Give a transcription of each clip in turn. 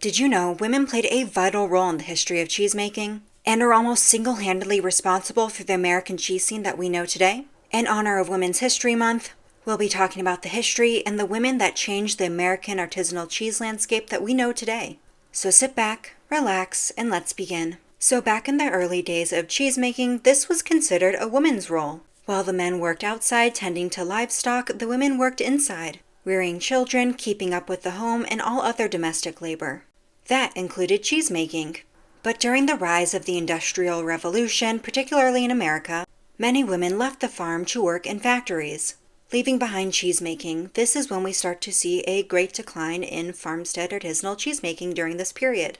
Did you know women played a vital role in the history of cheesemaking and are almost single-handedly responsible for the American cheese scene that we know today? In honor of Women's History Month, we'll be talking about the history and the women that changed the American artisanal cheese landscape that we know today. So sit back, relax, and let's begin. So back in the early days of cheesemaking, this was considered a woman's role. While the men worked outside tending to livestock, the women worked inside, rearing children, keeping up with the home, and all other domestic labor. That included cheesemaking. But during the rise of the Industrial Revolution, particularly in America, many women left the farm to work in factories. Leaving behind cheesemaking, this is when we start to see a great decline in farmstead artisanal cheesemaking during this period.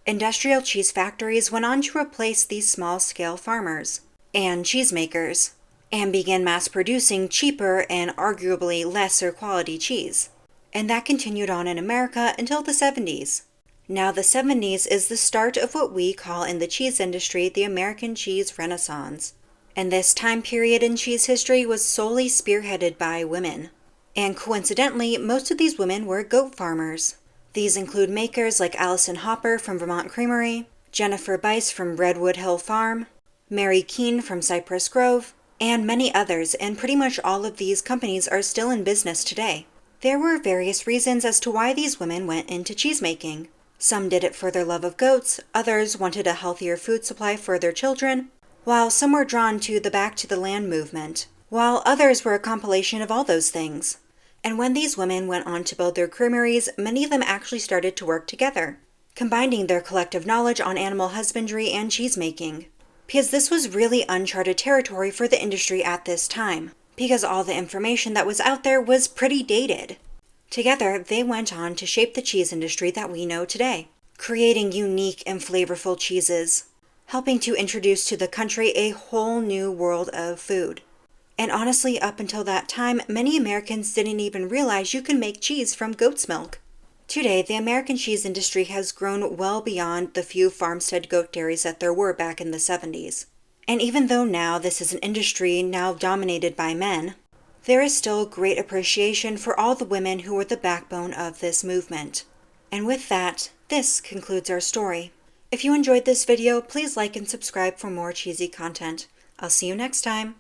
Industrial cheese factories went on to replace these small-scale farmers and cheesemakers, and began mass-producing cheaper and arguably lesser quality cheese. And that continued on in America until the 70s. Now the 70s is the start of what we call in the cheese industry the American Cheese Renaissance. And this time period in cheese history was solely spearheaded by women. And coincidentally, most of these women were goat farmers. These include makers like Allison Hopper from Vermont Creamery, Jennifer Bice from Redwood Hill Farm, Mary Keene from Cypress Grove, and many others, and pretty much all of these companies are still in business today. There were various reasons as to why these women went into cheesemaking. Some did it for their love of goats, others wanted a healthier food supply for their children, while some were drawn to the Back to the Land movement, while others were a compilation of all those things. And when these women went on to build their creameries, many of them actually started to work together, combining their collective knowledge on animal husbandry and cheesemaking. Because this was really uncharted territory for the industry at this time, because all the information that was out there was pretty dated. Together, they went on to shape the cheese industry that we know today, creating unique and flavorful cheeses, helping to introduce to the country a whole new world of food. And honestly, up until that time, many Americans didn't even realize you can make cheese from goat's milk. Today, the American cheese industry has grown well beyond the few farmstead goat dairies that there were back in the 70s. And even though now this is an industry now dominated by men, there is still great appreciation for all the women who were the backbone of this movement. And with that, this concludes our story. If you enjoyed this video, please like and subscribe for more cheesy content. I'll see you next time.